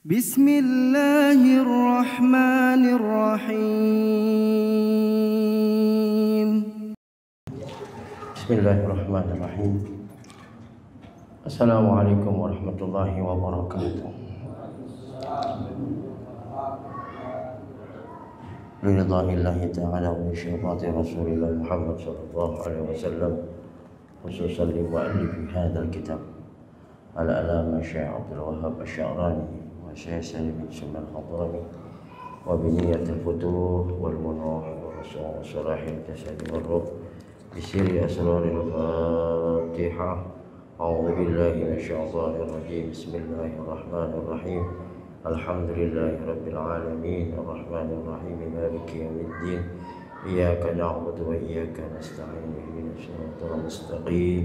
Bismillahirrahmanirrahim. Bismillahirrahmanirrahim. Assalamualaikum warahmatullahi wabarakatuh. Biridhanillahi ta'ala wa bisyafati Rasulillah Muhammad sallallahu alaihi wasallam, khususan li mu'allif hadzal kitab al-alama Syekh Abdul Wahhab Asy-Sya'rani wa Syekh Salim bin Suman al-Hadrami wa bi niyatil futuh wal munuh wa rasul salahil jasad wal ruh bisiri asraril Fatihah. A'udzu billahi minasyaitonir rajim. Bismillahirrahmanirrahim. Alhamdulillahi rabbil alamin arrahmanir rahim maliki yaumiddin iyyaka na'budu wa iyyaka nasta'in ihdinas siratal mustaqim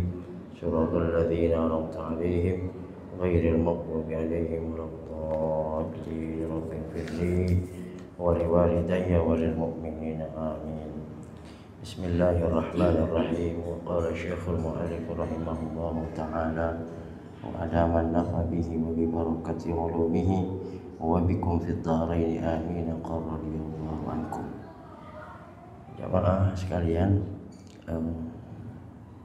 siratal ladzina an'amta 'alaihim ghairil maghdubi 'alaihim waladdallin. Rabbil firli wa liwalidayya wa lil mu'minina amin. Bismillahirrahmanirrahim. Wa qala Syekhul Mu'allif rahimahullahu ta'ala wa adaman nafa bihi wa bi barakati ulumihi wa bikum fid dharain amin. Qarradiyallahu ankum. Jamaah sekalian,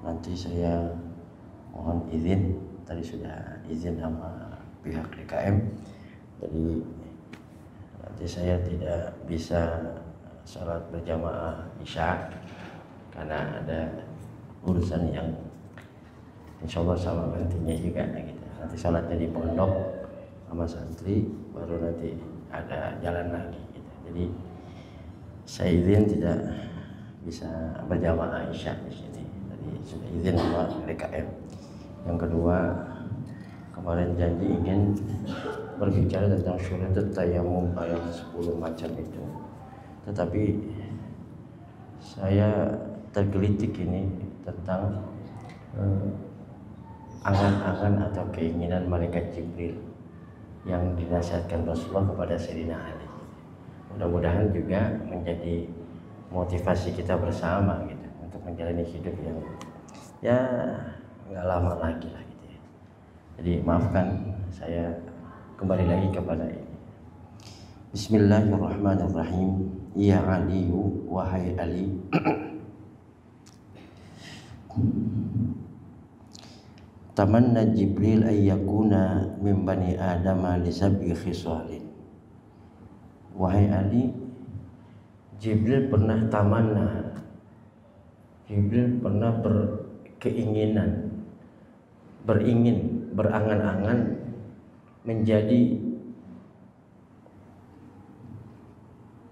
nanti saya mohon izin, tadi sudah izin sama pihak DKM, jadi nanti saya tidak bisa salat berjamaah Isya karena ada urusan yang insya Allah sama nantinya juga gitu. Nanti salatnya di pondok sama santri, baru nanti ada jalan lagi gitu. Jadi saya izin tidak bisa berjamaah Isya di sini. Tadi sudah izin sama DKM. Yang kedua, kemarin janji ingin berbicara tentang syuratut tayammum ayat 10 macam itu. Tetapi saya tergelitik ini tentang angan-angan atau keinginan malaikat Jibril yang dinasihatkan Rasulullah kepada Sayyidina Ali. Mudah-mudahan juga menjadi motivasi kita bersama gitu untuk menjalani hidup yang ya nggak lama lagi lah gitu ya. Jadi maafkan saya kembali lagi kepada ini. Bismillahirrahmanirrahim. Ya Aliyu, wahai Ali, tamanna Jibril ayyakuna min bani Adam li sab'i khisalin. Wahai Ali, Jibril pernah tamanna, Jibril pernah berkeinginan, berangan-angan menjadi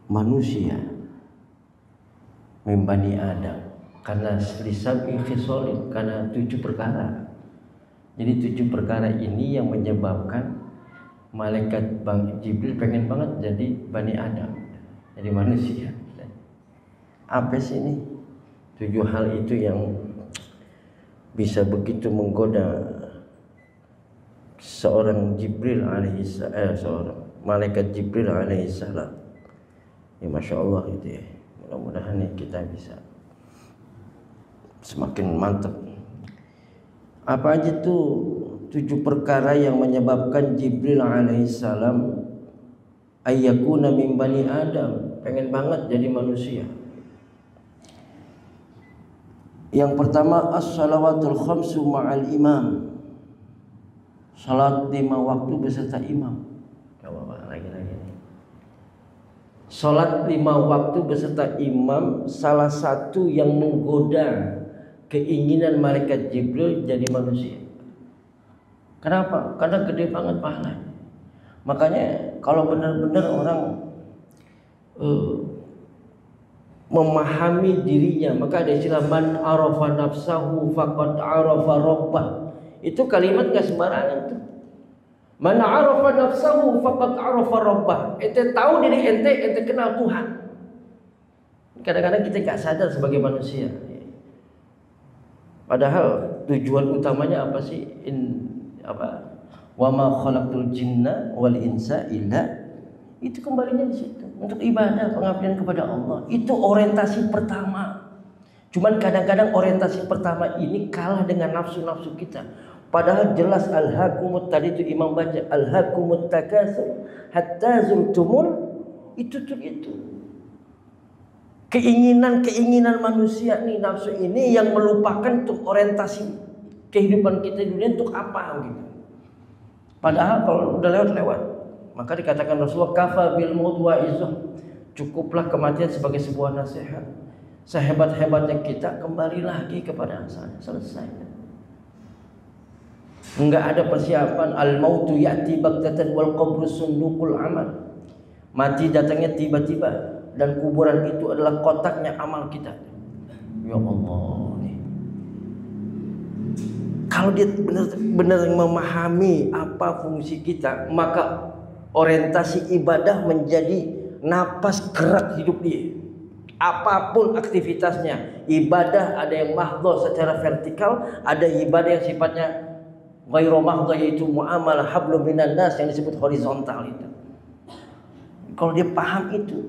manusia min bani Adam, karena sab'i khisalin, karena 7 perkara. Jadi 7 perkara ini yang menyebabkan malaikat Jibril pengen banget jadi Bani Adam, jadi manusia. Apa sih ini 7 hal itu yang bisa begitu menggoda seorang seorang malaikat Jibril alaihissalam? Ya Masya Allah gitu ya. Mudah-mudahan kita bisa semakin mantap. Apa aja tuh 7 perkara yang menyebabkan Jibril alaihissalam ayyakuna min bani Adam, pengen banget jadi manusia. Yang pertama, as-salawatul khamsu ma'al imam, salat 5 waktu beserta imam. Lagi. Salat 5 waktu beserta imam salah satu yang menggoda keinginan malaikat Jibril jadi manusia. Kenapa? Karena gede banget pahalanya. Makanya kalau benar-benar orang memahami dirinya, maka ada istilah man arafa nafsahu faqad arafa rabbah. Itu kalimat gak sembarangan tuh. Man arafa nafsahu faqad arafa rabbah. Ente tahu diri ente kenal Tuhan. Kadang-kadang kita gak sadar sebagai manusia. Padahal tujuan utamanya apa sih? Wa ma khalaqtul jinna wal insa illa, itu kembalinya di situ untuk ibadah, pengabdian kepada Allah. Itu orientasi pertama. Cuman kadang-kadang orientasi pertama ini kalah dengan nafsu-nafsu kita. Padahal jelas alhaakumut tadi itu imam baca alhaakumut takatsur hatta zurtumul itu. Keinginan manusia nih, nafsu ini yang melupakan untuk orientasi kehidupan kita di dunia untuk apa gitu. Padahal kalau udah lewat, maka dikatakan Rasulullah kafa bil maut wa'izah. Cukuplah kematian sebagai sebuah nasihat. Sehebat-hebatnya kita kembali lagi kepada asalnya. Selesai. Enggak ada persiapan. Al mautu ya'ti baghtatan wal qabru sundukul amal. Mati datangnya tiba-tiba dan kuburan itu adalah kotaknya amal kita. Ya Allah nih. Kalau dia benar-benar memahami apa fungsi kita, maka orientasi ibadah menjadi napas gerak hidup dia. Apapun aktivitasnya, ibadah ada yang mahdhah secara vertikal, ada ibadah yang sifatnya ghairu mahdhah, yaitu muamalah hablum minan nas yang disebut horizontal itu. Kalau dia paham itu,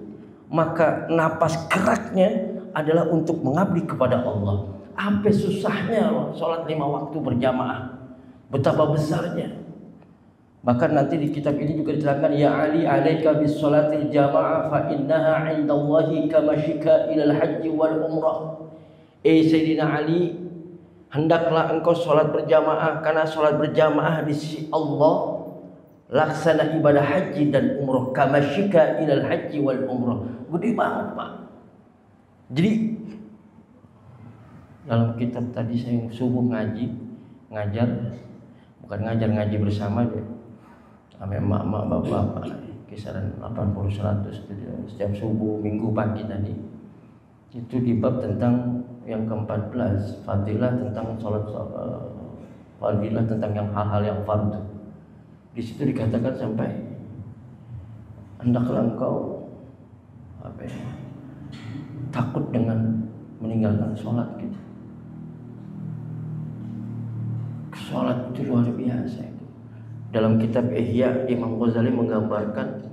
maka napas geraknya adalah untuk mengabdi kepada Allah. Sampai susahnya loh sholat 5 waktu berjamaah, betapa besarnya. Bahkan nanti di kitab ini juga diterangkan, ya Ali alaika bis sholatil jamaah fa innaha indallahi kamashika ilal haji wal umrah. Sayyidina Ali, hendaklah engkau sholat berjamaah, karena sholat berjamaah di sisi Allah laksana ibadah haji dan umrah, kamashika ilal haji wal umrah. Gede banget Pak. Jadi dalam kitab tadi saya subuh ngajar bersama deh, sampai emak-emak bapak-bapak kisaran 80-100 setiap subuh minggu pagi tadi. Itu di bab tentang yang ke-14, fadilah tentang sholat, fadilah tentang yang hal-hal yang fardu. Di situ dikatakan sampai hendaklah engkau takut dengan meninggalkan sholat gitu. Sholat itu luar biasa itu. Dalam kitab Ihya, Imam Ghazali menggambarkan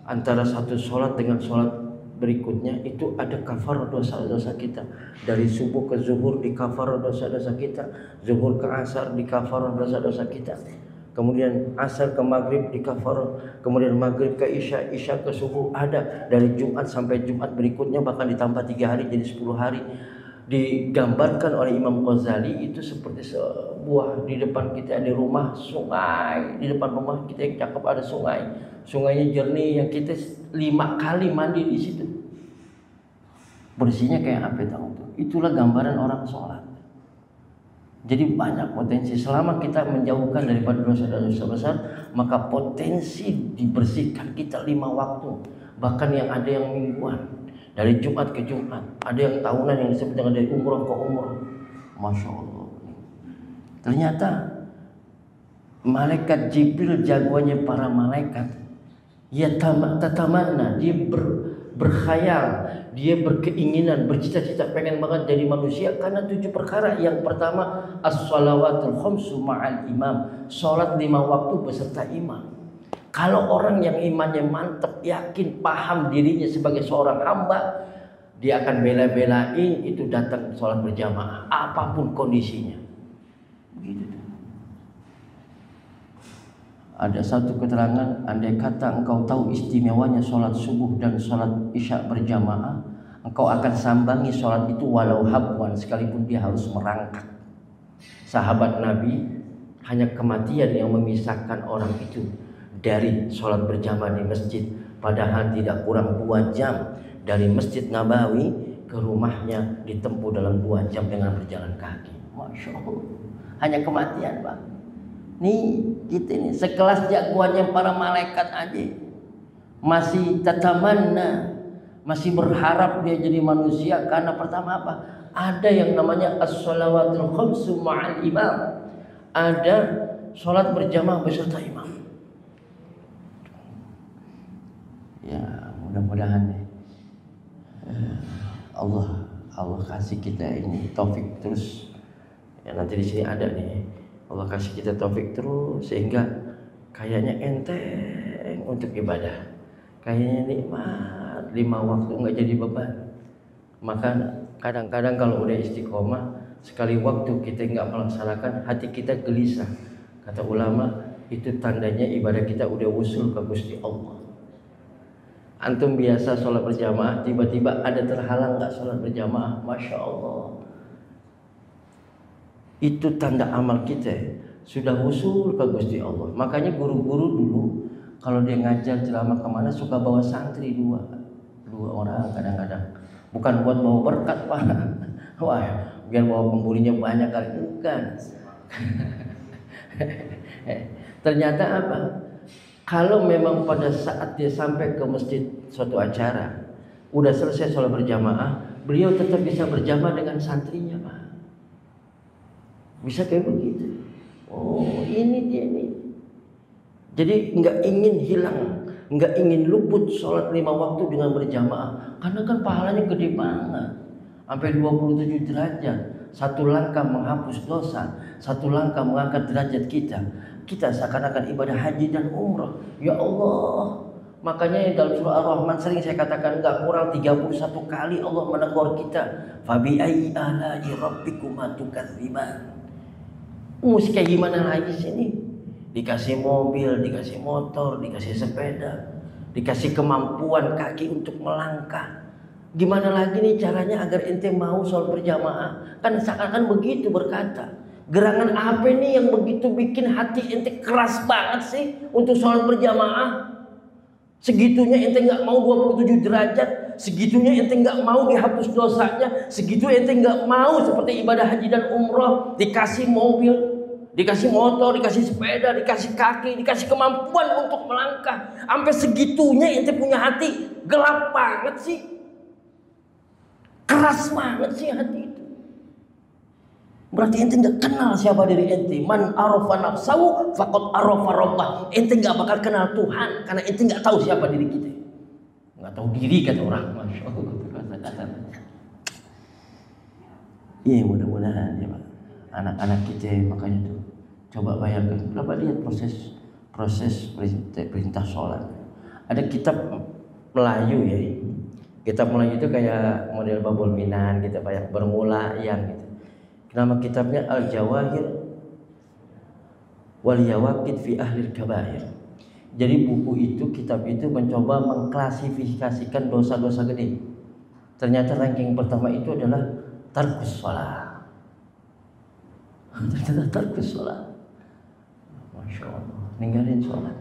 antara satu sholat dengan sholat berikutnya itu ada kafar dosa-dosa kita. Dari subuh ke zuhur di kafar dosa-dosa kita, zuhur ke asar di kafar dosa-dosa kita, kemudian asar ke maghrib di kafar, kemudian maghrib ke isya, isya ke subuh. Ada dari Jumat sampai Jumat berikutnya, bahkan ditambah 3 hari jadi 10 hari. Digambarkan oleh Imam Ghazali itu seperti sebuah, di depan kita di rumah sungai, di depan rumah kita yang cakep ada sungai, sungainya jernih yang kita 5 kali mandi di situ, bersihnya kayak apa tahu tuh. Itulah gambaran orang sholat. Jadi banyak potensi selama kita menjauhkan daripada dosa-dosa besar, maka potensi dibersihkan kita 5 waktu, bahkan yang ada yang mingguan. Dari Jumat ke Jumat, ada yang tahunan yang disebut dengan dari umrah ke umrah. Masya Allah. Ternyata malaikat Jibril, jagoannya para malaikat, ya tatamanna, dia berkhayal, dia berkeinginan, bercita-cita pengen banget jadi manusia karena 7 perkara. Yang pertama, as-shalawatul khamsu ma'al imam, sholat 5 waktu beserta imam. Kalau orang yang imannya mantap, yakin, paham dirinya sebagai seorang hamba, dia akan bela-belain itu datang sholat berjamaah, apapun kondisinya. Begitu. Ada satu keterangan, andai kata engkau tahu istimewanya sholat subuh dan sholat isya berjamaah, engkau akan sambangi sholat itu walau habwan, sekalipun dia harus merangkak. Sahabat Nabi, hanya kematian yang memisahkan orang itu dari sholat berjamaah di masjid, padahal tidak kurang 2 jam dari Masjid Nabawi ke rumahnya ditempuh dalam 2 jam dengan berjalan kaki. Masya Allah, hanya kematian Pak. Nih kita ini sekelas jagoannya para malaikat aja masih tatamanna, masih berharap dia jadi manusia. Karena pertama apa? Ada yang namanya as-shalawatul khamsu ma'al imam, ada sholat berjamaah beserta imam. Ya mudah-mudahan Allah kasih kita ini taufik terus. Ya nanti di sini ada nih, Allah kasih kita taufik terus sehingga kayaknya enteng untuk ibadah, kayaknya nikmat 5 waktu nggak jadi beban. Maka kadang-kadang kalau udah istiqomah sekali waktu kita nggak melaksanakan, hati kita gelisah. Kata ulama, itu tandanya ibadah kita udah usul ke Gusti Allah. Antum biasa sholat berjamaah, tiba-tiba ada terhalang nggak sholat berjamaah, masya Allah. Itu tanda amal kita sudah usul ke Gusti Allah. Makanya guru-guru dulu kalau dia ngajar ceramah kemana suka bawa santri dua orang kadang-kadang. Bukan buat bawa berkat Pak. Wah, biar bawa pemburinya banyak kali, bukan. Ternyata apa? Kalau memang pada saat dia sampai ke masjid suatu acara, udah selesai sholat berjamaah, beliau tetap bisa berjamaah dengan santrinya Pak. Bisa kayak begitu. Oh, ini dia nih. Jadi nggak ingin hilang, nggak ingin luput sholat 5 waktu dengan berjamaah, karena kan pahalanya gede banget, sampai 27 derajat. Satu langkah menghapus dosa, satu langkah mengangkat derajat kita. Kita seakan-akan ibadah haji dan umrah. Ya Allah, makanya dalam surah Ar-Rahman sering saya katakan nggak kurang 31 kali Allah menegur kita. Fabi ayyi ala'i rabbikuma tukadziban. Mesti kayak gimana lagi sini? Dikasih mobil, dikasih motor, dikasih sepeda, dikasih kemampuan kaki untuk melangkah. Gimana lagi nih caranya agar ente mau sholat berjamaah? Kan seakan-akan begitu berkata. Gerangan apa nih yang begitu bikin hati ente keras banget sih untuk sholat berjamaah? Segitunya ente nggak mau 27 derajat, segitunya ente nggak mau dihapus dosanya, segitu ente nggak mau seperti ibadah haji dan umroh, dikasih mobil, dikasih motor, dikasih sepeda, dikasih kaki, dikasih kemampuan untuk melangkah. Sampai segitunya ente punya hati gelap banget sih, keras banget sih hati itu. Berarti ente nggak kenal siapa diri ente. Man arafa nafsahu faqad arafa rabbah. Ente nggak bakal kenal Tuhan karena ente nggak tahu siapa diri kita. Nggak tahu diri kata orang. Masya Allah. Iya, mudah-mudahan ya Pak. Anak-anak kita makanya tuh coba bayangkan. Coba lihat proses perintah sholat. Ada kitab Melayu ya. Kitab Melayu itu kayak model Babul Minan gitu Pak, yang bermula yang gitu. Nama kitabnya Al-Jawahir wal Yawaqid fi Ahlil Kabair. Jadi buku itu, kitab itu mencoba mengklasifikasikan dosa-dosa gede. Ternyata ranking pertama itu adalah tarkus shalah. Ternyata tarkus shalah. Masya Allah, ninggalin sholat.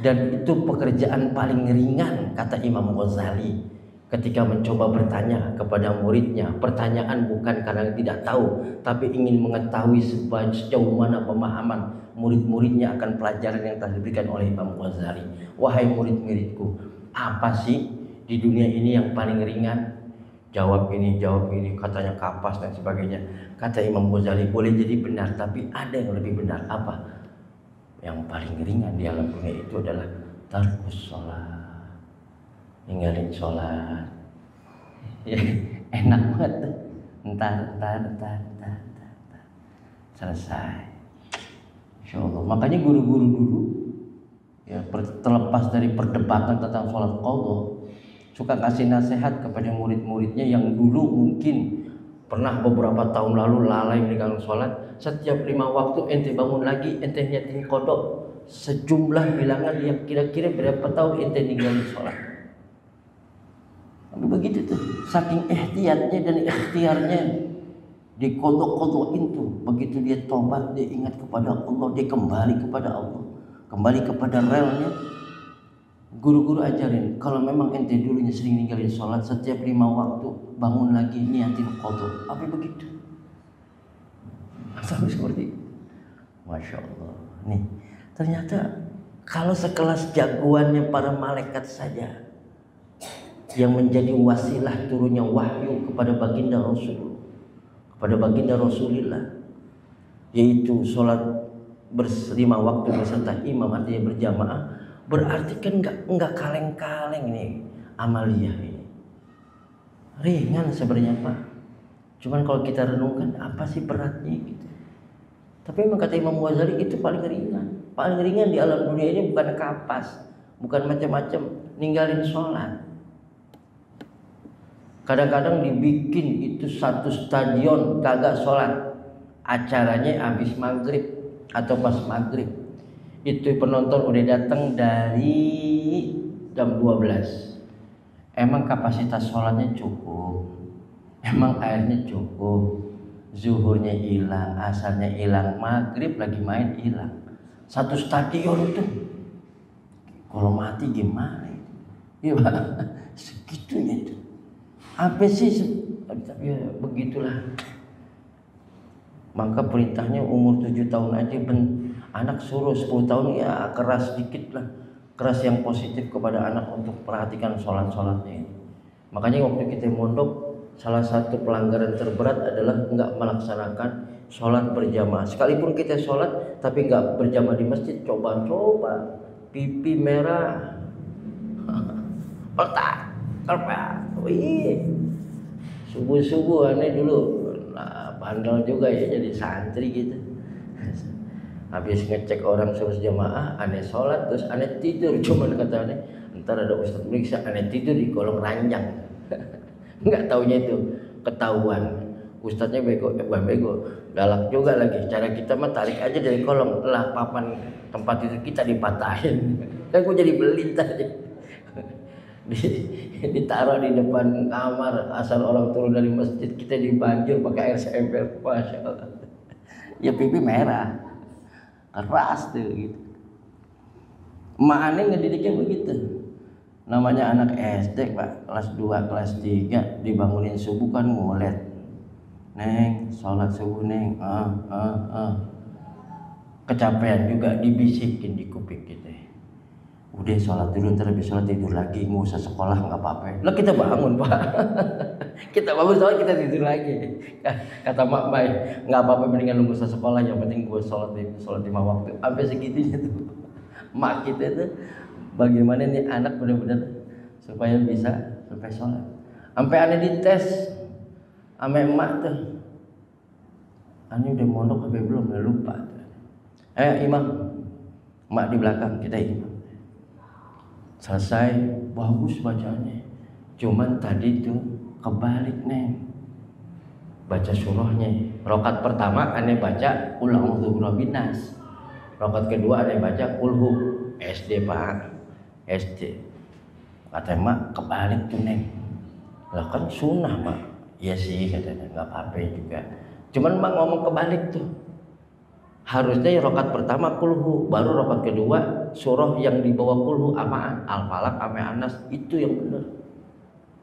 Dan itu pekerjaan paling ringan kata Imam Ghazali. Ketika mencoba bertanya kepada muridnya, pertanyaan bukan karena tidak tahu, tapi ingin mengetahui sejauh mana pemahaman murid-muridnya akan pelajaran yang telah diberikan oleh Imam Ghazali. Wahai murid-muridku, apa sih di dunia ini yang paling ringan? Jawab ini, katanya kapas dan sebagainya. Kata Imam Ghazali, boleh jadi benar, tapi ada yang lebih benar. Apa? Yang paling ringan di alam dunia itu adalah tarkus sholat. Ninggalin sholat ya, enak banget. Entar selesai, insya Allah. Makanya guru-guru dulu ya, terlepas dari perdebatan tentang sholat qadha, suka kasih nasihat kepada murid-muridnya yang dulu mungkin pernah beberapa tahun lalu lalai meninggalkan sholat. Setiap 5 waktu ente bangun lagi, ente niatin qadha sejumlah bilangan yang kira-kira berapa tahun ente ninggalin sholat. Begitu tuh, saking ihtiyatnya dan ikhtiarnya dikodok-kodokin tuh. Begitu dia tobat, dia ingat kepada Allah, dia kembali kepada Allah, kembali kepada relnya. Guru-guru ajarin, kalau memang ente dulunya sering ninggalin sholat, setiap 5 waktu bangun lagi niatin kodok. Apa begitu? Sampai seperti itu. Masya Allah. Nih, ternyata kalau sekelas jagoannya para malaikat saja yang menjadi wasilah turunnya wahyu kepada baginda Rasul, kepada baginda Rasulullah, yaitu sholat 5 waktu beserta imam, artinya berjamaah, berarti kan nggak kaleng-kaleng nih amaliyah ini. Ringan sebenarnya Pak. Cuman kalau kita renungkan apa sih beratnya gitu. Tapi memang kata Imam Ghazali itu paling ringan. Paling ringan di alam dunia ini bukan kapas, bukan macam-macam, ninggalin sholat. Kadang-kadang dibikin itu satu stadion kagak sholat, acaranya habis maghrib atau pas maghrib. Itu penonton udah datang dari jam 12. Emang kapasitas sholatnya cukup? Emang airnya cukup? Zuhurnya hilang, asarnya hilang, maghrib lagi main hilang. Satu stadion itu, kalau mati gimana? Iya Pak, segitunya itu. Apa sih? Ya, begitulah. Maka perintahnya umur 7 tahun aja anak suruh 10 tahun ya keras dikit lah. Keras yang positif kepada anak untuk perhatikan sholat-sholatnya. Makanya waktu kita mondok, salah satu pelanggaran terberat adalah enggak melaksanakan sholat berjamaah. Sekalipun kita sholat tapi enggak berjamaah di masjid, coba-coba pipi merah, otak, kerpa, wih, subuh-subuh aneh dulu, nah, bandel juga ya jadi santri gitu. Habis ngecek orang suruh jamaah, aneh sholat terus aneh tidur, cuman kata aneh, ntar ada ustadz meriksa aneh tidur di kolong ranjang. Nggak taunya itu ketahuan, ustadznya bego, bukan bego, galak juga lagi. Cara kita mah tarik aja dari kolong, lah papan tempat tidur kita dipatahin. Kan gue jadi beli tadi. Ditaruh di depan kamar, asal orang turun dari masjid kita dibanjir pakai air ember, masya Allah. Ya pipi merah, keras tuh gitu. Emak aneh ngedidiknya begitu. Namanya anak SD Pak, kelas 2, kelas 3 dibangunin subuh kan ngulet. Neng, sholat subuh neng, kecapean juga dibisikin di kuping kita. Udah sholat dulu, ntar habis sholat tidur lagi, nggak usah sekolah nggak apa-apa. Lah kita bangun Pak, kita bangun sholat kita tidur lagi. Kata mak Mai, nggak apa-apa, mendingan lu nggak usah sekolah, yang penting gue sholat 5 waktu. Sampai segitunya tuh, mak kita tuh. Bagaimana nih anak benar-benar supaya bisa sampai sholat. Sampai aneh dites sama emak tuh. Aneh udah mondok sampai belum? Udah lupa. Imam, emak di belakang kita imam. Selesai, bagus bacanya. Cuman tadi tuh kebalik neng. Baca surahnya. Rokat pertama aneh baca Qul a'udzu birabbin nas. Rokat kedua aneh baca Qul hu. SD Pak. SD. Kata emak kebalik tuh neng. Lah kan sunnah mak. Iya sih katanya, nggak apa-apa juga. Cuman mak ngomong kebalik tuh. Harusnya rokat pertama kulhu, baru rokat kedua surah yang di bawah kulhu amaan, Al-Falaq ame Anas, itu yang benar.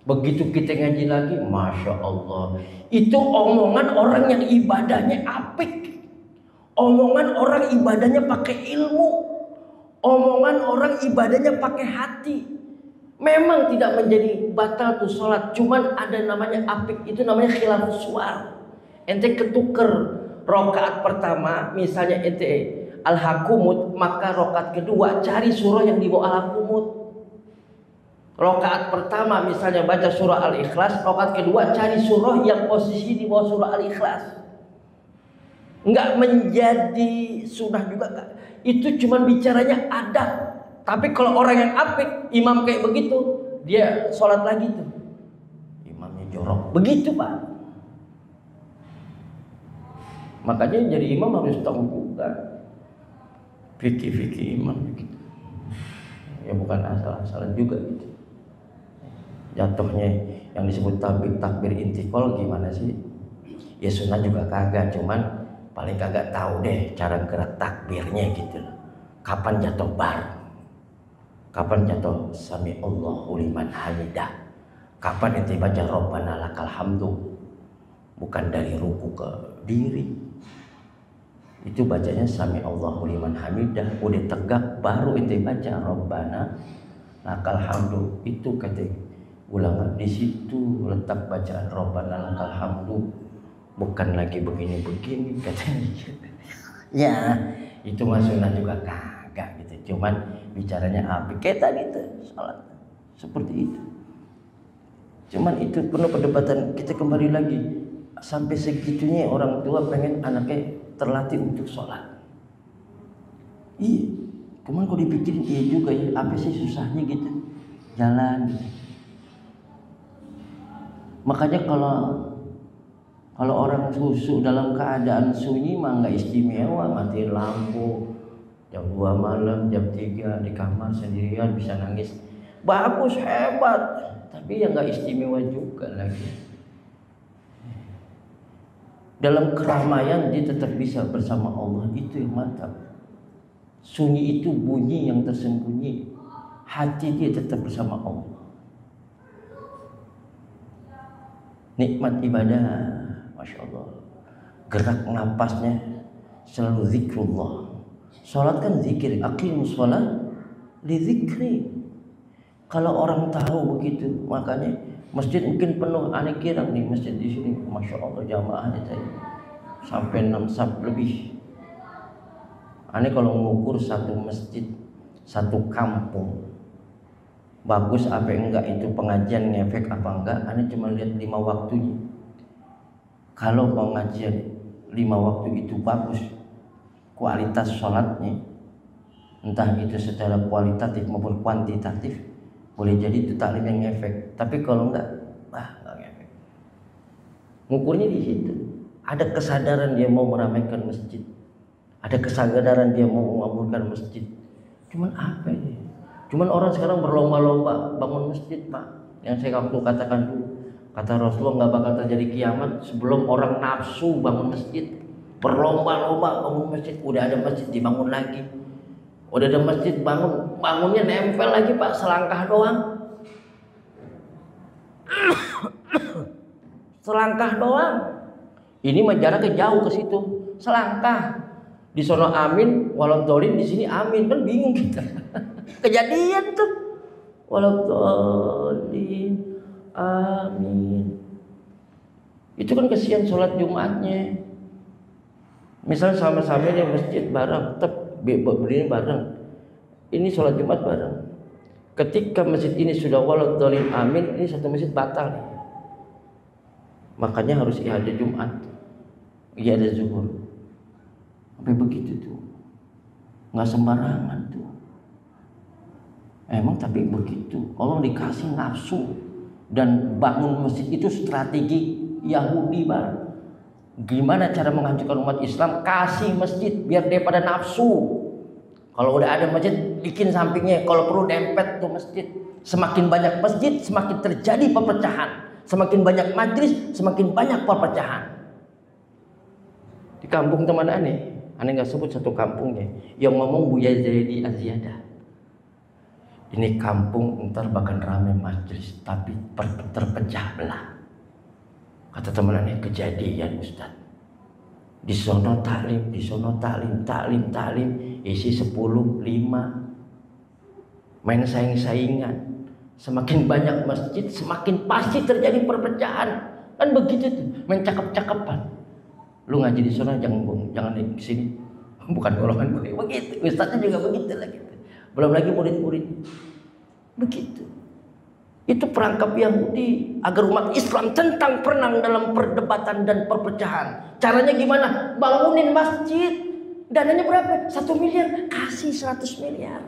Begitu kita ngaji lagi, masya Allah, itu omongan orang yang ibadahnya apik, omongan orang ibadahnya pakai ilmu, omongan orang ibadahnya pakai hati. Memang tidak menjadi batal tuh sholat, cuman ada namanya apik, itu namanya khilafus suar. Ente ketuker rokaat pertama, misalnya ente al-hakumut, maka rokaat kedua cari surah yang di bawah al-hakumut. Rokaat pertama misalnya baca surah al-ikhlas, rokaat kedua cari surah yang posisi di bawah surah al-ikhlas. Enggak menjadi sunnah juga enggak. Itu cuma bicaranya adab. Tapi kalau orang yang apik, imam kayak begitu, dia sholat lagi tuh, imamnya jorok, begitu Pak. Makanya jadi imam harus tahu juga fikih imam gitu. Ya bukan asal-asalan juga gitu. Jatuhnya yang disebut takbir intikal gimana sih? Ya sunnah juga kagak, cuman paling kagak tahu deh cara gerak takbirnya gitu. Kapan jatuh bar? Kapan jatuh sami Allahu liman hamidah? Kapan ente baca Rabbana lakal hamdu? Bukan dari ruku ke diri. Itu bacanya sami Allahu liman hamidah, udah tegak baru ente baca Rabbana lakal hamdu. Itu kata ulama, di situ letak bacaan Rabbana lakal hamdu, bukan lagi begini-begini katanya. Ya, itu mah sunnah juga kagak gitu. Cuman bicaranya apa? Kayak tadi itu salat seperti itu. Cuman itu penuh perdebatan. Kita kembali lagi, sampai segitunya orang tua pengen anaknya terlatih untuk sholat. Iya, cuman kalau dipikirin iya juga ya, apa sih susahnya gitu jalan gitu. Makanya kalau orang khusyuk dalam keadaan sunyi mah nggak istimewa, matiin lampu jam 2 malam, jam 3 di kamar sendirian bisa nangis, bagus, hebat, tapi ya nggak istimewa juga lagi. Dalam keramaian dia tetap bisa bersama Allah, itu yang mantap. Sunyi itu bunyi yang tersembunyi, hati dia tetap bersama Allah. Nikmat ibadah, Masya Allah. Gerak napasnya selalu zikrullah. Sholat kan zikir, aqimus sholat li zikri. Kalau orang tahu begitu, makanya masjid mungkin penuh. Aneh kira nih masjid di sini, Masya Allah jamaahnya tadi sampai 6 saf lebih. Aneh kalau mengukur satu masjid, satu kampung, bagus apa enggak itu pengajian ngefek apa enggak, aneh cuma lihat 5 waktunya. Kalau pengajian 5 waktu itu bagus, kualitas sholatnya, entah itu secara kualitatif maupun kuantitatif, boleh jadi itu taklim yang ngefek. Tapi kalau enggak ngefek. Ngukurnya di situ. Ada kesadaran dia mau meramaikan masjid, ada kesadaran dia mau mengaburkan masjid. Cuman apa ini? Cuman orang sekarang berlomba-lomba bangun masjid, Pak. Yang saya waktu katakan dulu, kata Rasulullah nggak bakal terjadi kiamat sebelum orang nafsu bangun masjid. Berlomba-lomba bangun masjid, udah ada masjid dibangun lagi, udah ada masjid bangunnya nempel lagi, Pak, selangkah doang. Selangkah doang. Ini mah jaraknya jauh ke situ, selangkah. Di sono amin, walau dolin, di sini amin, kan bingung kita. Kejadian tuh, walau dolin, amin. Itu kan kesian sholat Jumatnya. Misalnya sama-sama di masjid bareng, tetap berdiri bareng. Ini sholat Jumat bareng. Ketika masjid ini sudah walau dolin amin, ini satu masjid batal. Makanya harus ada Jumat, ada zuhur. Sampai begitu tuh, nggak sembarangan tuh. Emang tapi begitu. Allah dikasih nafsu dan bangun masjid itu strategi Yahudi, Bang. Gimana cara menghancurkan umat Islam? Kasih masjid biar dia pada nafsu. Kalau udah ada masjid, bikin sampingnya. Kalau perlu dempet tuh masjid. Semakin banyak masjid, semakin terjadi perpecahan. Semakin banyak majlis, semakin banyak perpecahan. Di kampung teman aneh nggak sebut satu kampungnya, yang ngomong Buya Zaidi Aziyadah. Ini kampung ntar bakal ramai majlis, tapi terpecah belah. Kata teman aneh, kejadian Ustaz. Di sono taklim, di sono taklim, isi 10, 5. Main saing-saingan. Semakin banyak masjid, semakin pasti terjadi perpecahan. Kan begitu tuh, main cakep-cakepan. Lu ngaji di sono jangan di sini. Bukan golongan gue. Begitu, Ustaznya juga begitu lagi. Belum lagi murid-murid. Begitu. Itu perangkap Yahudi agar umat Islam tentang perenang dalam perdebatan dan perpecahan. Caranya gimana? Bangunin masjid. Dananya berapa? 1 miliar. Kasih 100 miliar.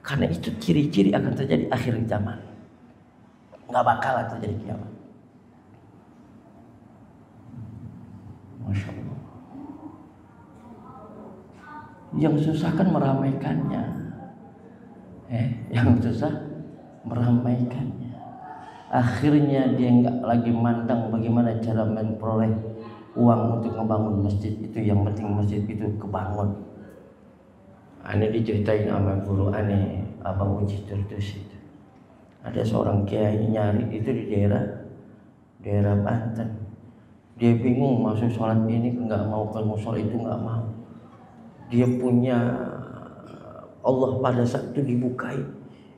Karena itu ciri-ciri akan terjadi akhir zaman. Nggak bakalan terjadi kiamat. Masya Allah. Yang susah kan meramaikannya. Yang susah meramaikannya. Akhirnya dia nggak lagi mandang bagaimana cara memperoleh uang untuk membangun masjid itu. Yang penting masjid itu kebangun. Aneh diceritain sama guru aneh, Abang Uji Tertus itu. Ada seorang kiai nyari itu di daerah Banten. Dia bingung masuk sholat ini nggak mau, kalau sholat itu nggak mau. Dia punya Allah pada saat itu dibukai,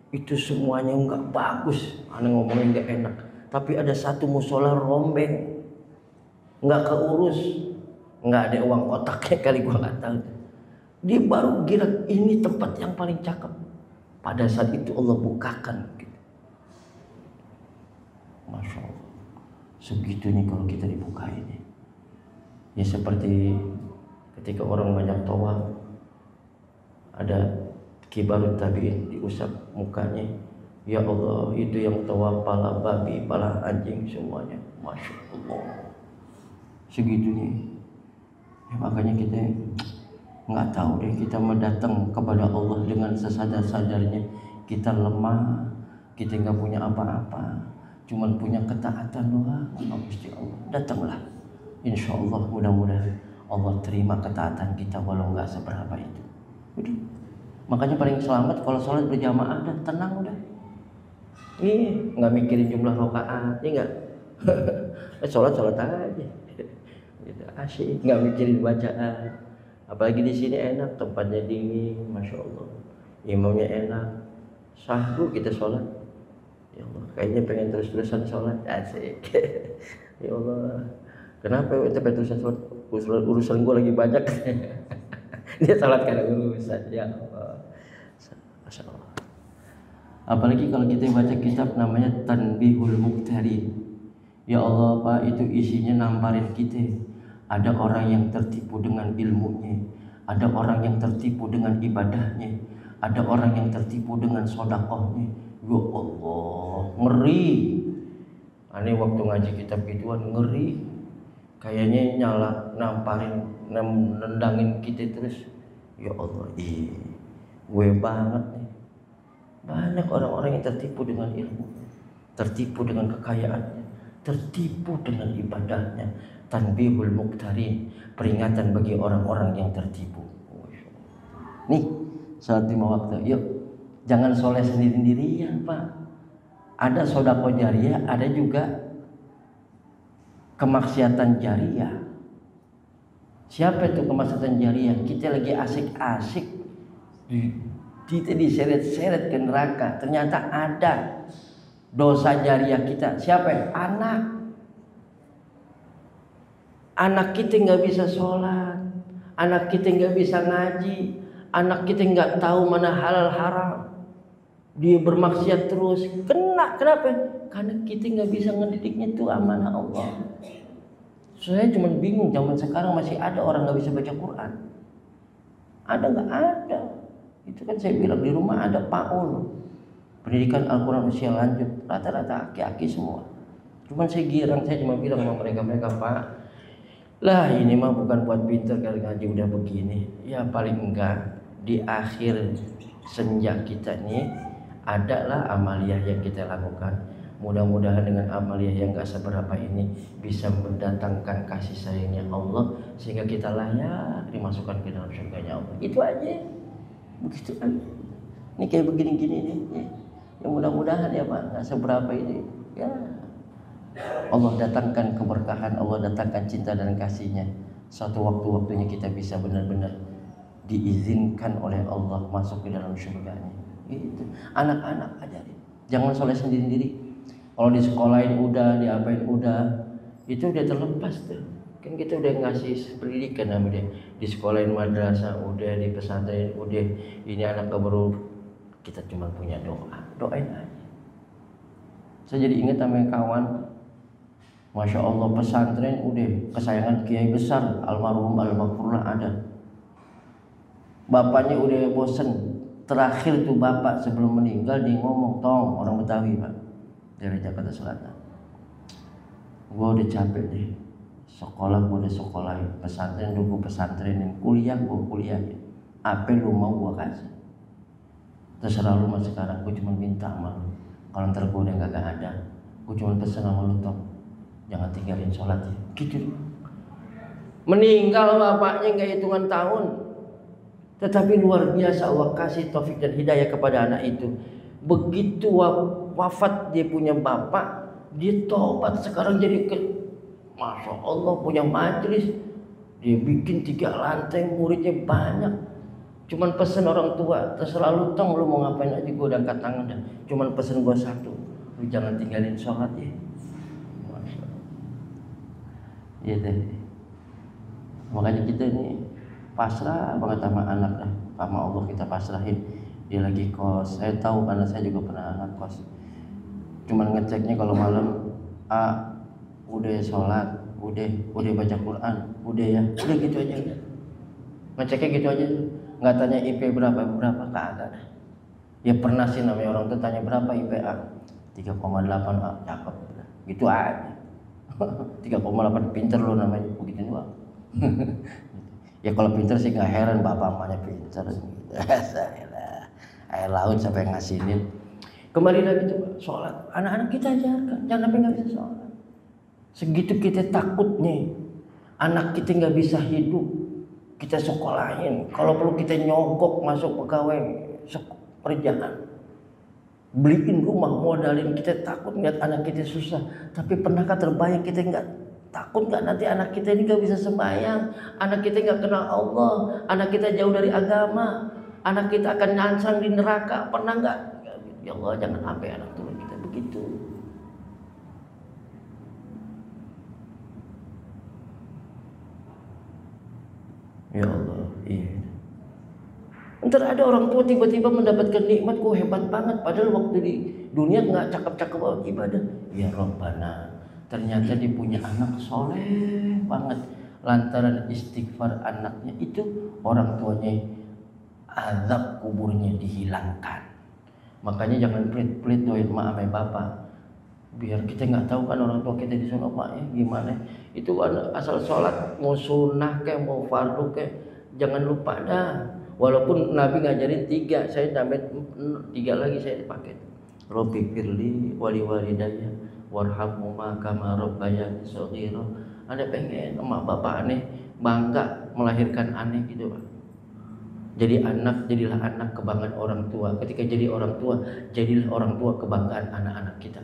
itu semuanya nggak bagus. Aneh ngomongin nggak enak. Tapi ada satu musola rombeng, nggak keurus, nggak ada uang kotaknya kali, gua nggak tahu. Dia baru kira ini tempat yang paling cakep. Pada saat itu Allah bukakan. Masya Allah. Segitunya kalau kita dibuka ini. Ya seperti ketika orang banyak tawaf, ada kibarut tabi'in diusap mukanya, Ya Allah, itu yang tua pala babi, pala anjing semuanya. Masya Allah. Segitunya. Ya, makanya kita nggak tahu deh, kita mendatang kepada Allah dengan sesadar-sadarnya kita lemah, kita nggak punya apa-apa, cuman punya ketaatan doang sama Gusti Allah. Datanglah, insya Allah mudah-mudahan Allah terima ketaatan kita walau nggak seberapa itu. Udah. Makanya paling selamat kalau sholat berjamaah, dan tenang udah. Iya, nggak mikirin jumlah rakaat, ya nggak. sholat aja, gitu, asyik, nggak mikirin bacaan. Apalagi di sini enak, tempatnya dingin, masya Allah. Imamnya enak, sahdu kita sholat. Ya Allah, kayaknya pengen terus-terusan sholat, asik. Ya Allah, kenapa kita pengen terusan sholat? Urusan gue lagi banyak. Dia sholat karena urusan, ya Allah. Masya Allah. Apalagi kalau kita baca kitab namanya Tanbihul Muqtari. Ya Allah Pak, itu isinya namparin kita. Ada orang yang tertipu dengan ilmunya, ada orang yang tertipu dengan ibadahnya, ada orang yang tertipu dengan sodakohnya. Ya Allah, ngeri. Aneh waktu ngaji kitab gituan ngeri. Kayaknya nyala namparin, nendangin kita terus. Ya Allah, gue banget nih. Banyak orang-orang yang tertipu dengan ilmu, tertipu dengan kekayaannya, tertipu dengan ibadahnya. Tanbihul Muqtarin, peringatan bagi orang-orang yang tertipu. Nih, salat 5 waktu. Yuk, jangan soleh sendiri-sendirian, Pak. Ada sedekah jariah, ada juga kemaksiatan jariah. Siapa itu kemaksiatan jariah? Kita lagi asik-asik, kita diseret-seret ke neraka. Ternyata ada dosa jariah kita. Siapa? Anak kita nggak bisa sholat, anak kita nggak bisa ngaji, anak kita nggak tahu mana halal haram, dia bermaksiat terus. Kenapa? Karena kita nggak bisa ngedidiknya, itu amanah Allah. Saya cuma bingung, zaman sekarang masih ada orang nggak bisa baca Quran. Ada nggak? Ada. Itu kan saya bilang di rumah ada PAUD, pendidikan Al-Quran usia lanjut, rata-rata aki-aki semua. Cuman saya girang, saya cuma bilang sama mereka, Pak, lah ini mah bukan buat pinter kalau ngaji udah begini. Ya paling enggak di akhir senja kita nih adalah amaliyah yang kita lakukan. Mudah-mudahan dengan amaliyah yang gak seberapa ini bisa mendatangkan kasih sayangnya Allah, sehingga kita layak dimasukkan ke dalam surganya Allah. Itu aja. Begitu aja. Ini kayak begini-gini nih. Ya mudah-mudahan ya Pak, gak seberapa ini. Ya Allah datangkan keberkahan, Allah datangkan cinta dan kasih-Nya. Suatu waktu-waktunya kita bisa benar-benar diizinkan oleh Allah masuk ke dalam surganya. Itu anak-anak ajarin, jangan soleh sendiri-sendiri. Kalau di sekolahin udah, diapain udah, itu udah terlepas tuh. Kan kita udah ngasih pendidikan sama dia. Di sekolahin madrasah udah, di pesantren udah. Ini anak baru, kita cuma punya doa, doain aja. Saya jadi ingat sama kawan, Masya Allah, pesantren udah, kesayangan kiai besar almarhum Al-Maghfurlah ada. Bapaknya udah bosen. Terakhir tuh bapak sebelum meninggal dia ngomong, Tong, orang Betawi Pak, dari Jakarta Selatan, gua udah capek deh, sekolah gua udah sekolahin, pesantren gua pesantrenin, kuliah gua kuliahin, apa lu mau gua kasih, terserah lu mas. Sekarang gua cuma minta sama lu, kalau ntar gua udah gak ada, gua cuma pesen sama lu, Tong, jangan tinggalin sholat ya. Gitu. Meninggal bapaknya gak hitungan tahun, tetapi luar biasa Allah kasih taufik dan hidayah kepada anak itu. Begitu wafat dia punya bapak, dia tobat sekarang jadi Masya Allah punya majelis. Dia bikin 3 lantai, muridnya banyak. Cuman pesen orang tua, terserah lu Tong, lu mau ngapain aja, gue udah angkat tangan dah. Cuman pesen gue satu, lu jangan tinggalin sholat ya. Masya Allah. Iya deh. Makanya kita ini pasrah banget sama anak dah, sama Allah kita pasrahin. Dia lagi kos, saya tahu karena saya juga pernah anak kos. Cuman ngeceknya kalau malam, udah sholat, udah baca Quran, udah ya, udah gitu aja. Ngeceknya gitu aja, nggak tanya IP berapa kagak dah. Ya pernah sih namanya orang tuh tanya berapa IPA, 3,8, cakep, gitu aja. 3,8 pinter lo namanya, begitu doang. Ya kalau pinter sih nggak heran bapak mamanya pinter. Air laut sampai ngasinin. Kembali lagi tuh sholat, anak-anak kita ajarkan, jangan sampai nggak bisa sholat. Segitu kita takutnya, anak kita nggak bisa hidup, kita sekolahin. Kalau perlu kita nyogok masuk pegawai kerjaan, beliin rumah, modalin. Kita takut ngeliat anak kita susah. Tapi pernahkah terbayang kita nggak takut nggak nanti anak kita ini nggak bisa sembahyang, anak kita nggak kenal Allah, anak kita jauh dari agama, anak kita akan nyansang di neraka? Pernah nggak? Ya Allah, jangan sampai anak turun kita begitu. Ya Allah, iya. Ntar ada orang tua tiba-tiba mendapatkan nikmat, kok hebat banget, padahal waktu di dunia nggak cakep-cakep banget ibadah. Ya Rabbana, ternyata dia punya anak soleh banget, lantaran istighfar anaknya itu orang tuanya azab kuburnya dihilangkan. Makanya jangan pelit-pelit doain mak sama bapak, biar kita nggak tahu kan orang tua kita di sana maknya gimana. Itu asal sholat, mau sunnah kayak mau fardu kayak, jangan lupa dah. Walaupun Nabi ngajarin 3, saya tambahin 3 lagi, saya pakai. Robbi firli wali walidayya warhamhuma kama rabbayani shaghira. Anda pengen emak bapak aneh bangga melahirkan aneh gitu Pak. Jadi anak, jadilah anak kebanggaan orang tua. Ketika jadi orang tua, jadilah orang tua kebanggaan anak-anak kita.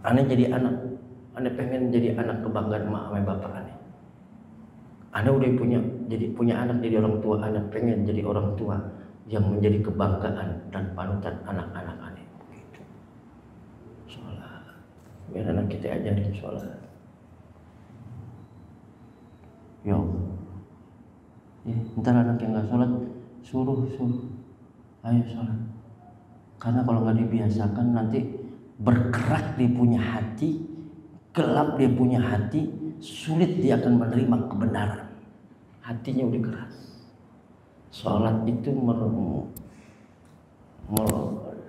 Aneh jadi anak, aneh pengen jadi anak kebanggaan emak sama bapak aneh. Anda udah punya anak jadi orang tua, anak pengen jadi orang tua yang menjadi kebanggaan dan panutan anak-anak Anda. Begitu. Sholat, biar anak kita ajarin sholat. Ya Allah. Ya, ntar anak yang nggak sholat suruh, ayo sholat. Karena kalau nggak dibiasakan nanti bergerak dia punya hati, gelap dia punya hati, sulit dia akan menerima kebenaran. Hatinya udah keras. Sholat itu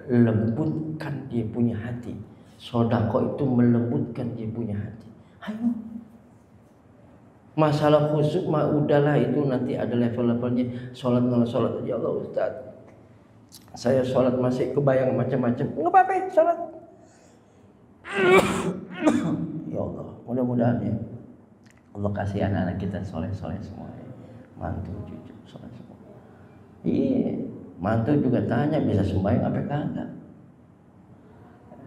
melembutkan dia punya hati. Sodako itu melembutkan dia punya hati. Ayo. Masalah khusyuk mah udahlah, itu nanti ada level-levelnya. Sholat malah sholat aja. Allah Ustaz, saya sholat masih kebayang macam-macam. Nggak apa-apa, sholat. Ya Allah, mudah-mudahan ya Allah kasih anak-anak kita soleh-soleh semua, mantu cucu soleh semua. Iya, mantu juga tanya bisa sembahyang apa kagak.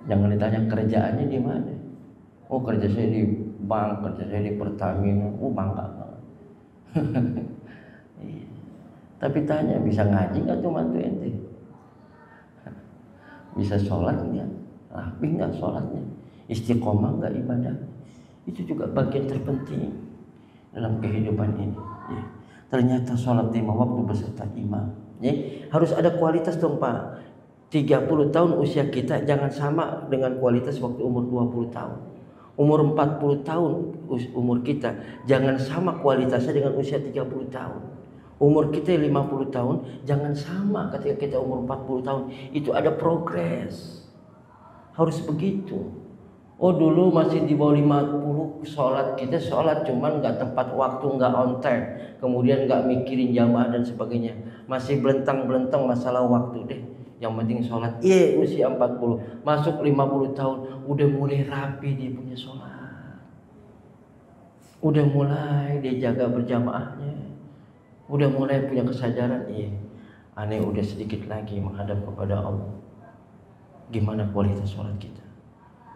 Jangan ditanya kerjaannya di mana. Oh, kerja saya di bank, kerja saya di Pertamina. Oh, bangga banget. Iya. Tapi tanya bisa ngaji nggak tuh mantu ente? Bisa sholat nggak? Rapi nggak sholatnya? Istiqomah nggak ibadah? Itu juga bagian terpenting dalam kehidupan ini. Ya. Ternyata sholat 5 waktu beserta imam. Ya. Harus ada kualitas dong Pak. 30 tahun usia kita jangan sama dengan kualitas waktu umur 20 tahun. Umur 40 tahun umur kita jangan sama kualitasnya dengan usia 30 tahun. Umur kita 50 tahun jangan sama ketika kita umur 40 tahun. Itu ada progres. Harus begitu. Oh, dulu masih di bawah 50 sholat, kita sholat cuman nggak tepat waktu, nggak on time, kemudian nggak mikirin jamaah dan sebagainya, masih belentang-belentang masalah waktu deh. Yang penting sholat. Iya, usia 40 masuk 50 tahun udah mulai rapi dia punya sholat, udah mulai dia jaga berjamaahnya, udah mulai punya kesadaran. Iya, aneh udah sedikit lagi menghadap kepada Allah. Gimana kualitas sholat kita?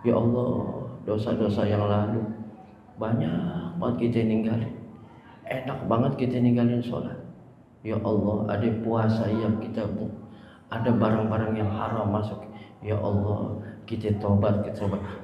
Ya Allah, dosa-dosa yang lalu banyak banget kita ninggalin. Enak banget kita ninggalin sholat. Ya Allah, ada puasa yang kita, ada barang-barang yang haram masuk. Ya Allah, kita tobat.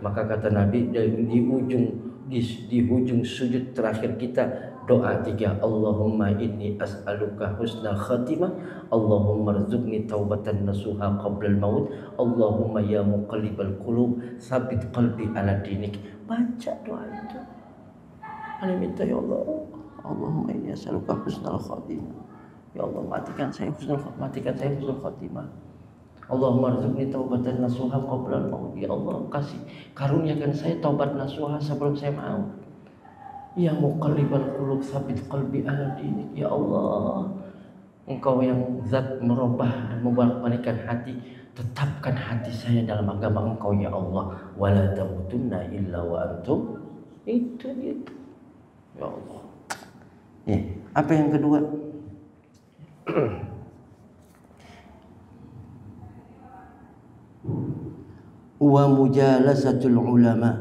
Maka kata Nabi di ujung sujud terakhir kita doa 3, Allahumma inni as'aluka husnal khatimah, Allahumma rzuqni taubatan nasuha qablal maut, Allahumma ya muqallibal qulub tsabbit qalbi ala dinik. Baca doa itu. Ana minta ya Allah, Allahumma inni as'aluka husnal khatimah, Ya Allah, matikan saya husnul khotimah. Allahumma rzuqni taubatan nasuha qabla al-maut. Ya Allah, kasih karuniakan saya taubat nasuha sebelum saya maut. Ya muqallibal qulub tsabit qalbi ala dinik. Ya Allah, Engkau yang zat merubah dan membolak-balikkan hati, tetapkan hati saya dalam agama Engkau ya Allah. Wala tamutunna illa wa antum. Itu dia. Ya Allah. Ya, apa yang kedua? Wa mujalasatul ulama,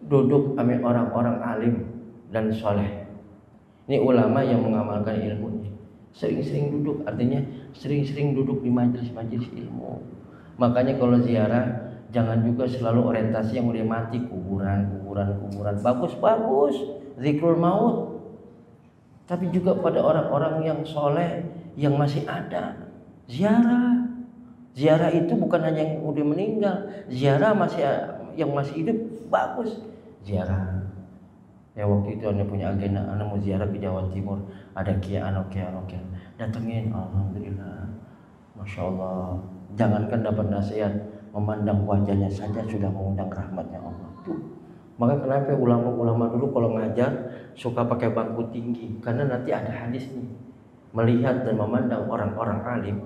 duduk sama orang-orang alim dan soleh. Ini ulama yang mengamalkan ilmunya. Sering-sering duduk, artinya sering-sering duduk di majelis-majelis ilmu. Makanya kalau ziarah jangan juga selalu orientasi yang udah mati, kuburan. Bagus, zikrul maut. Tapi juga pada orang-orang yang soleh yang masih ada, ziarah. Ziarah itu bukan hanya yang udah meninggal, ziarah yang masih hidup, bagus ziarah. Ya waktu itu anda punya agenda, anda mau ziarah ke Jawa Timur, ada Kia Anokia, datengin, alhamdulillah, masya Allah. Jangankan dapat nasihat, memandang wajahnya saja sudah mengundang rahmatnya Allah. Tuh. Maka kenapa ulama-ulama dulu kalau ngajar suka pakai bangku tinggi, karena nanti ada hadis nih, melihat dan memandang orang-orang alim,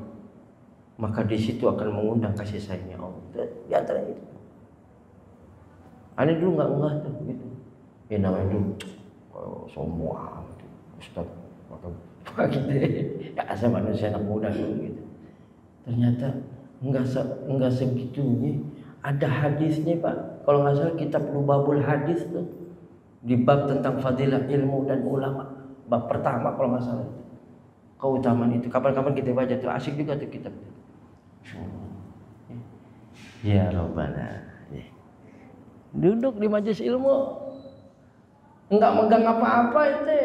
maka di situ akan mengundang kasih sayangnya Allah. Di antara itu. Ani dulu nggak tuh gitu. Ya namanya dulu semua Ustaz pakai gitu. Ya asal manusia anak muda dulu gitu. Ternyata enggak segitunya. Ada hadisnya Pak. Kalau nggak salah kitab Lubabul Hadis tuh di bab tentang fadilah ilmu dan ulama. Bab pertama kalau nggak salah. Keutamaan itu. Kapan-kapan kita baca tuh, asik juga tuh kitab. Ya Rabbana. Duduk di majelis ilmu, enggak megang apa-apa itu.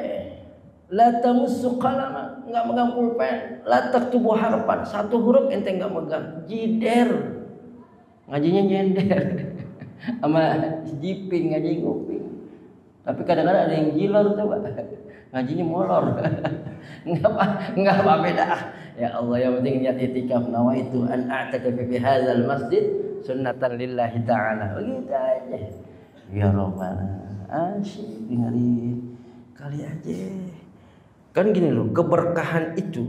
La tamussu qalama, enggak megang pulpen. La taktubu harfan, satu huruf ente enggak megang. Jider. Ngajinya nyender. Sama jiping, ngaji nguping. Tapi kadang-kadang ada yang jilor coba. Ngajinya molor. Enggak apa beda. Ya Allah, yang penting niat itikaf, nawaitu an a'takafa fi hadzal masjid sunnatan lillahi ta'ala. Begitu aja. Ya Rabbana, asyik dengerin kali aja. Kan gini loh, keberkahan itu.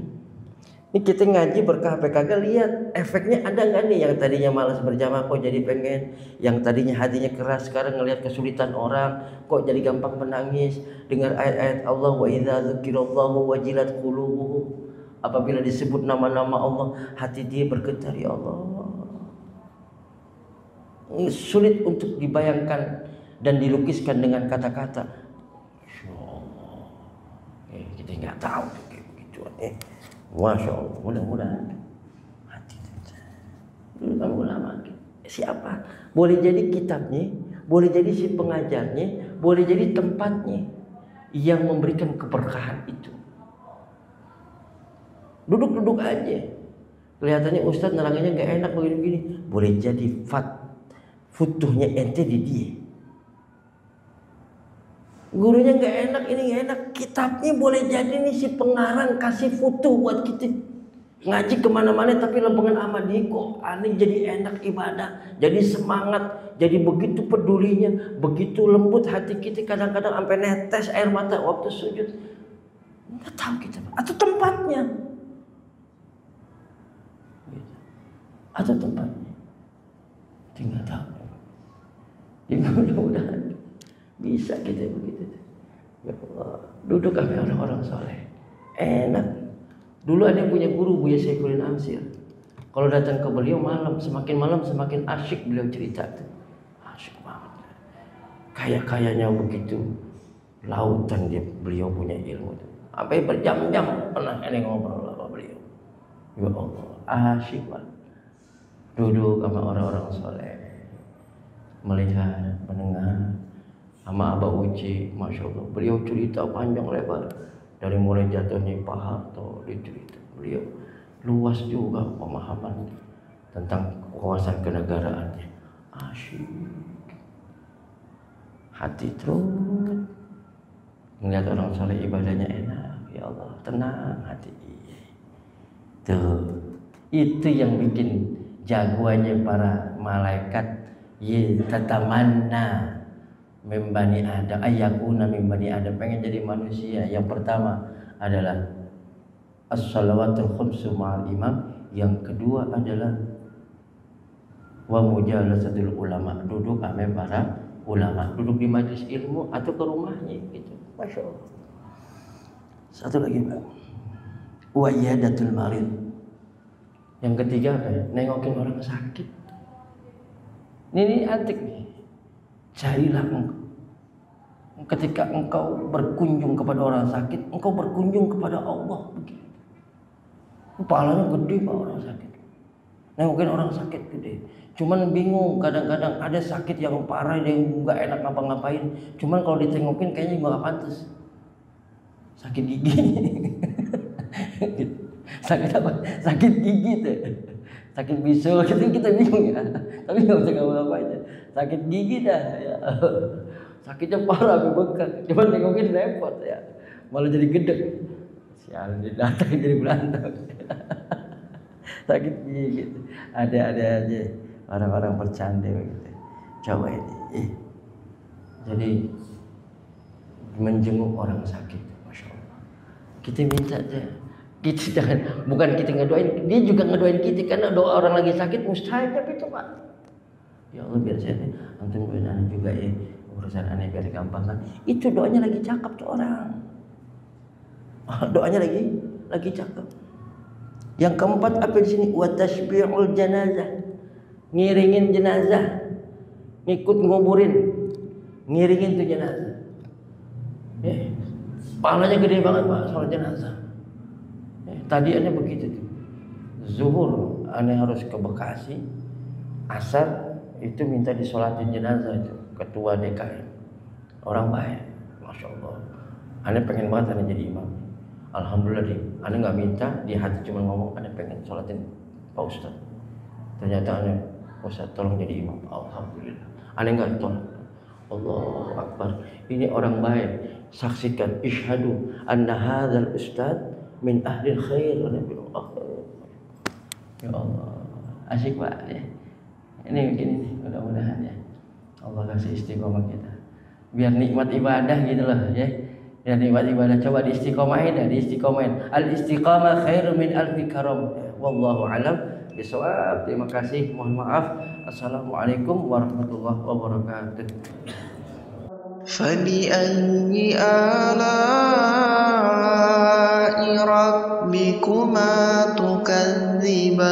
Ini kita ngaji berkah PKG, lihat efeknya ada nggak nih? Yang tadinya malas berjamaah kok jadi pengen, yang tadinya hatinya keras sekarang ngelihat kesulitan orang kok jadi gampang menangis dengar ayat-ayat Allah, wa idza dzukirallahu wajilat qulubuhum. Apabila disebut nama-nama Allah, hati dia bergetar, ya Allah. Sulit untuk dibayangkan dan dilukiskan dengan kata-kata. Kita nggak tahu kayak begituan. Masya Allah, mudah-mudahan hati kita. Ulama siapa? Boleh jadi kitabnya, boleh jadi si pengajarnya, boleh jadi tempatnya yang memberikan keberkahan itu. Duduk-duduk aja. Kelihatannya Ustadz nerangannya nggak enak begini-begini. Boleh jadi futuhnya ente di dia. Gurunya nggak enak, ini nggak enak. Kitabnya boleh jadi nih si pengarang kasih futuh buat kita. Ngaji kemana-mana tapi lempengan sama dia kok aneh, jadi enak ibadah, jadi semangat, jadi begitu pedulinya, begitu lembut hati kita, kadang-kadang sampai netes air mata waktu sujud. Nggak tahu kita atau tempatnya. Atau tempatnya tinggal tahu. Jadi mudah-mudahan bisa kita begitu. Ya Allah, duduk kami orang-orang soleh, enak. Dulu ada yang punya guru Buya Saifuddin Amsir. Kalau datang ke beliau malam semakin asyik beliau cerita tuh. Asyik banget. Kaya-kayanya begitu. Lautan beliau punya ilmu tuh. Sampai berjam-jam pernah ada ngobrol sama beliau. Ya Allah, asyik banget. Duduk sama orang-orang soleh, melihat, mendengar sama Abah Uci, masya Allah. Beliau cerita panjang lebar dari mulai jatuhnya Pak Harto, dia cerita. Beliau luas juga pemahaman tentang kawasan kenegaraannya. Asyik, hati terus melihat orang soleh ibadahnya enak. ya Allah, tenang hati. Tuh, itu yang bikin jagoannya para malaikat. Tatamanna membani Adam, ayakuna membani Adam, pengen jadi manusia. Yang pertama adalah as-salawatul khamsu ma'al imam. Yang kedua adalah wa mujalasatul ulama, duduk sama para ulama, duduk di majelis ilmu atau ke rumahnya gitu. Masya Allah. Satu lagi Pak, wa iyadatul marid. Yang ketiga nengokin orang sakit. Ini antik nih. Carilah engkau. Ketika engkau berkunjung kepada orang sakit, engkau berkunjung kepada Allah. Begitu. Pahalanya gede Pak orang sakit. Nengokin orang sakit gede. Cuman bingung, kadang-kadang ada sakit yang parah, yang nggak enak ngapa-ngapain. Cuman kalau ditengokin kayaknya nggak pantas. Sakit gigi. Sakit apa? Sakit gigi tuh. Sakit bisul gitu kita bingung ya. Tapi nggak usah ngapa-ngapain. Sakit gigi dah ya. Sakitnya parah, bengkak. Cuman nengokin repot ya. Malah jadi gede. Sialan datang jadi berantem. Sakit gigi gitu. Ada aja orang-orang bercanda begitu. Coba ini. Jadi menjenguk orang sakit, Masya Allah. Kita minta aja. Kita jangan, bukan kita ngedoain, dia juga ngedoain kita karena doa orang lagi sakit mustajab itu Pak. Ya Allah biar saya antum doain aneh juga ya, urusan aneh biar gampang kan. Itu doanya lagi cakep tuh orang. Doanya lagi cakep. Yang keempat apa di sini? Wa tasbihul janazah. Ngiringin jenazah. Ngikut nguburin. Ngiringin tuh jenazah. Pahalanya gede banget Pak soal jenazah. Tadi aneh begitu tuh. Zuhur aneh harus ke Bekasi. Asar itu minta disolatin jenazah itu. Ketua DKM. Orang baik. Masya Allah. Aneh pengen banget aneh jadi imam. Alhamdulillah deh. Aneh gak minta. Di hati cuma ngomong aneh pengen solatin Pak Ustaz. Ternyata aneh, Ustaz tolong jadi imam. Alhamdulillah. Aneh gak tolong. Allahu Akbar. Ini orang baik. Saksikan. Ishadu anna hadzal ustaz min ahlil khair. Ya Allah, asik Pak ya. Ini begini nih, mudah-mudahan ya Allah kasih istiqomah kita biar nikmat ibadah gitu loh ya. Biar nikmat ibadah, coba diistiqomahin ya, diistiqomahin. Al istiqamah khairu min alfi karam. Wallahu alam bisawab. Terima kasih, mohon maaf. Assalamualaikum warahmatullahi wabarakatuh. فبأي آلاء ربكما تكذبان